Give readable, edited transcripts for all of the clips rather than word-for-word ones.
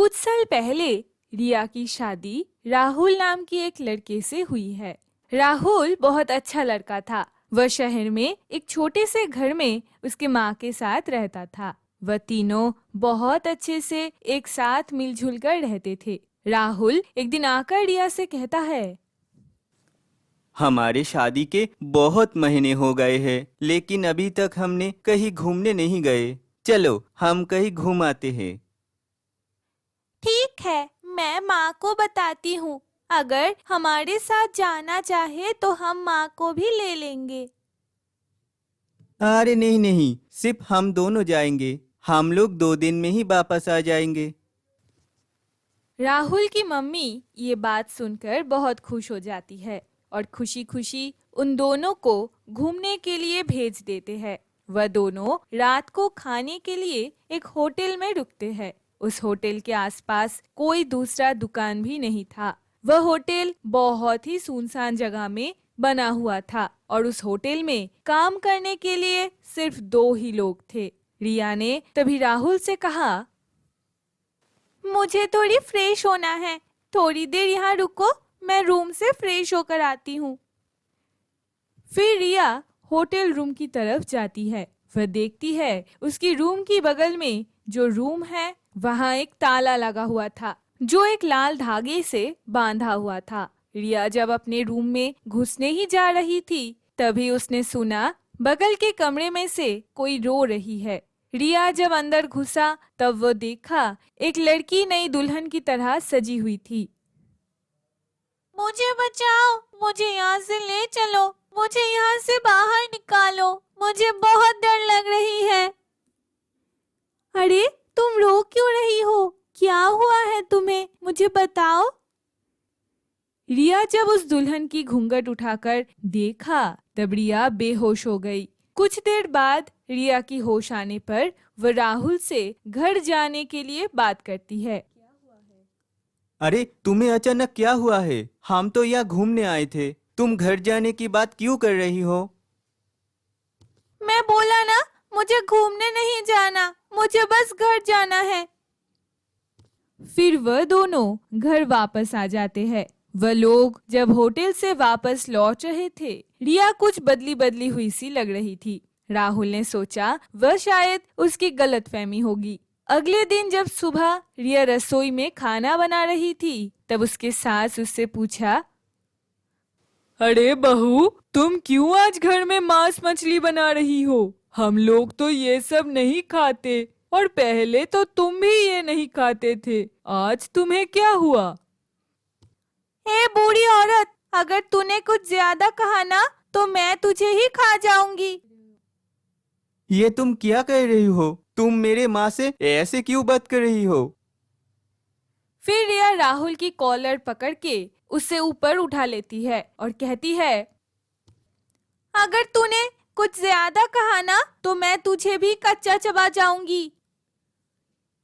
कुछ साल पहले रिया की शादी राहुल नाम की एक लड़के से हुई है। राहुल बहुत अच्छा लड़का था। वह शहर में एक छोटे से घर में उसके माँ के साथ रहता था। वह तीनों बहुत अच्छे से एक साथ मिलजुल कर रहते थे। राहुल एक दिन आकर रिया से कहता है, हमारे शादी के बहुत महीने हो गए हैं, लेकिन अभी तक हमने कहीं घूमने नहीं गए। चलो हम कहीं घूम आते हैं। ठीक है, मैं माँ को बताती हूँ। अगर हमारे साथ जाना चाहे तो हम माँ को भी ले लेंगे। अरे नहीं नहीं, सिर्फ हम दोनों जाएंगे। हम लोग 2 दिन में ही वापस आ जाएंगे। राहुल की मम्मी ये बात सुनकर बहुत खुश हो जाती है और खुशी खुशी उन दोनों को घूमने के लिए भेज देते हैं। वह दोनों रात को खाने के लिए एक होटल में रुकते हैं। उस होटल के आसपास कोई दूसरा दुकान भी नहीं था। वह होटल बहुत ही सुनसान जगह में बना हुआ था और उस होटल में काम करने के लिए सिर्फ 2 ही लोग थे। रिया ने तभी राहुल से कहा, मुझे थोड़ी फ्रेश होना है, थोड़ी देर यहाँ रुको, मैं रूम से फ्रेश होकर आती हूँ। फिर रिया होटल रूम की तरफ जाती है। वह देखती है उसकी रूम की बगल में जो रूम है वहाँ एक ताला लगा हुआ था जो एक लाल धागे से बांधा हुआ था। रिया जब अपने रूम में घुसने ही जा रही थी तभी उसने सुना बगल के कमरे में से कोई रो रही है। रिया जब अंदर घुसा तब वो देखा एक लड़की नई दुल्हन की तरह सजी हुई थी। मुझे बचाओ, मुझे यहाँ से ले चलो, मुझे यहाँ से बाहर निकालो, मुझे बहुत डर लग रही है। अरे तुम रो क्यों रही हो? क्या हुआ है तुम्हें? मुझे बताओ। रिया जब उस दुल्हन की घूंघट उठाकर देखा तब रिया बेहोश हो गई। कुछ देर बाद रिया की होश आने पर वह राहुल से घर जाने के लिए बात करती है। अरे तुम्हें अचानक क्या हुआ है? हम तो यहाँ घूमने आए थे। तुम घर जाने की बात क्यों कर रही हो? मैं बोला ना, मुझे घूमने नहीं जाना, मुझे बस घर जाना है। फिर वह दोनों घर वापस आ जाते हैं। वह लोग जब होटल से वापस लौट रहे थे, रिया कुछ बदली बदली हुई सी लग रही थी। राहुल ने सोचा वह शायद उसकी गलतफहमी होगी। अगले दिन जब सुबह रिया रसोई में खाना बना रही थी तब उसके सास उससे पूछा, अरे बहू, तुम क्यों आज घर में मांस मछली बना रही हो? हम लोग तो ये सब नहीं खाते और पहले तो तुम भी ये नहीं खाते थे। आज तुम्हें क्या हुआ? ए बूढ़ी औरत, अगर तूने कुछ ज्यादा कहा ना तो मैं तुझे ही खा जाऊंगी। ये तुम क्या कह रही हो? तुम मेरे माँ से ऐसे क्यों बात कर रही हो? फिर रिया राहुल की कॉलर पकड़ के उसे ऊपर उठा लेती है और कहती है, अगर तूने कुछ ज्यादा कहा ना तो मैं तुझे भी कच्चा चबा जाऊंगी।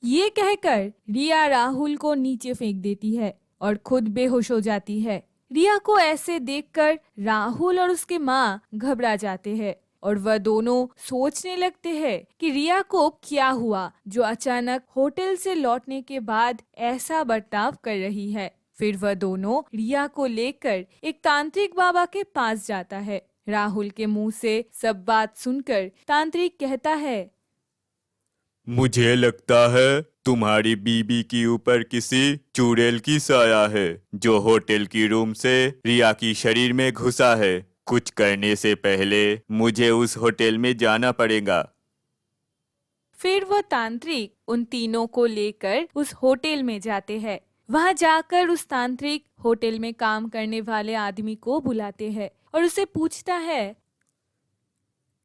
ये कहकर रिया राहुल को नीचे फेंक देती है और खुद बेहोश हो जाती है। रिया को ऐसे देखकर राहुल और उसके माँ घबरा जाते हैं और वह दोनों सोचने लगते हैं कि रिया को क्या हुआ जो अचानक होटल से लौटने के बाद ऐसा बर्ताव कर रही है। फिर वह दोनों रिया को लेकर एक तांत्रिक बाबा के पास जाता है। राहुल के मुंह से सब बात सुनकर तांत्रिक कहता है, मुझे लगता है तुम्हारी बीबी के ऊपर किसी चुड़ैल की साया है जो होटल की रूम से रिया की शरीर में घुसा है। कुछ करने से पहले मुझे उस होटल में जाना पड़ेगा। फिर वो तांत्रिक उन तीनों को लेकर उस होटल में जाते हैं। वहां जाकर उस तांत्रिक होटल में काम करने वाले आदमी को बुलाते हैं और उसे पूछता है,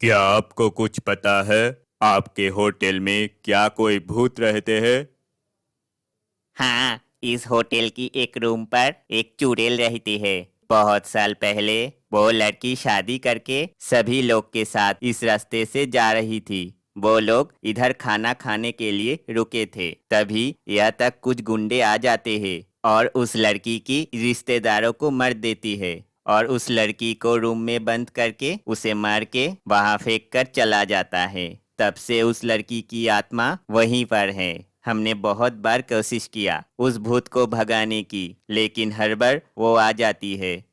क्या आपको कुछ पता है आपके होटल में क्या कोई भूत रहते हैं? हाँ, इस होटल की एक रूम पर एक चुड़ैल रहती है। बहुत साल पहले वो लड़की शादी करके सभी लोग के साथ इस रास्ते से जा रही थी। वो लोग इधर खाना खाने के लिए रुके थे, तभी यह तक कुछ गुंडे आ जाते हैं और उस लड़की की रिश्तेदारों को मार देती है और उस लड़की को रूम में बंद करके उसे मार के वहां फेंक कर चला जाता है। तब से उस लड़की की आत्मा वहीं पर है हमने बहुत बार कोशिश किया उस भूत को भगाने की, लेकिन हर बार वो आ जाती है।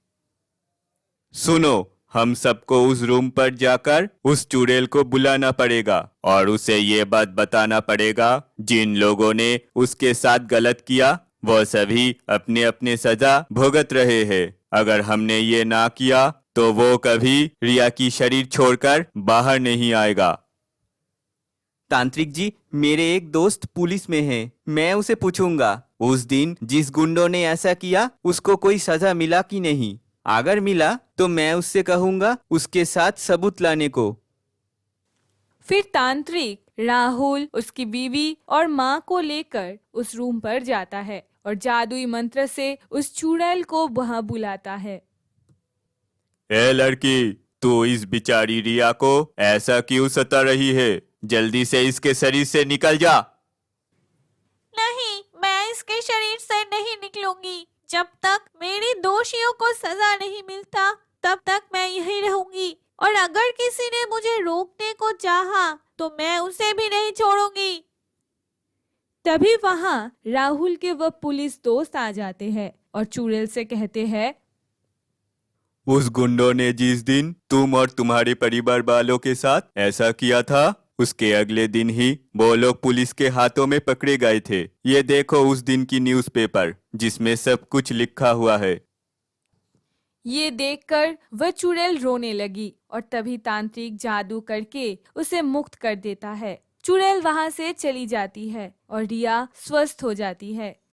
सुनो, हम सबको उस रूम पर जाकर उस चुड़ैल को बुलाना पड़ेगा और उसे ये बात बताना पड़ेगा जिन लोगों ने उसके साथ गलत किया वो सभी अपने अपने सजा भुगत रहे हैं। अगर हमने ये ना किया तो वो कभी रिया की शरीर छोड़कर बाहर नहीं आएगा। तांत्रिक जी, मेरे एक दोस्त पुलिस में है, मैं उसे पूछूंगा उस दिन जिस गुंडों ने ऐसा किया उसको कोई सजा मिला कि नहीं। अगर मिला तो मैं उससे कहूंगा उसके साथ सबूत लाने को। फिर तांत्रिक राहुल, उसकी बीवी और माँ को लेकर उस रूम पर जाता है और जादुई मंत्र से उस चुड़ैल को वहां बुलाता है। ए लड़की, तू इस बेचारी रिया को ऐसा क्यों सता रही है? जल्दी से इसके शरीर से निकल जा। नहीं, मैं इसके शरीर से नहीं निकलूंगी। जब तक मेरे दोषियों को सजा नहीं मिलता तब तक मैं यहीं रहूंगी, और अगर किसी ने मुझे रोकने को चाहा तो मैं उसे भी नहीं छोड़ूंगी। तभी वहां राहुल के वह पुलिस दोस्त आ जाते हैं और चुड़ैल से कहते हैं, उस गुंडों ने जिस दिन तुम और तुम्हारे परिवार वालों के साथ ऐसा किया था उसके अगले दिन ही वो लोग पुलिस के हाथों में पकड़े गए थे। ये देखो उस दिन की न्यूज़पेपर जिसमें सब कुछ लिखा हुआ है। ये देखकर वह चुड़ैल रोने लगी और तभी तांत्रिक जादू करके उसे मुक्त कर देता है। चुड़ैल वहां से चली जाती है और रिया स्वस्थ हो जाती है।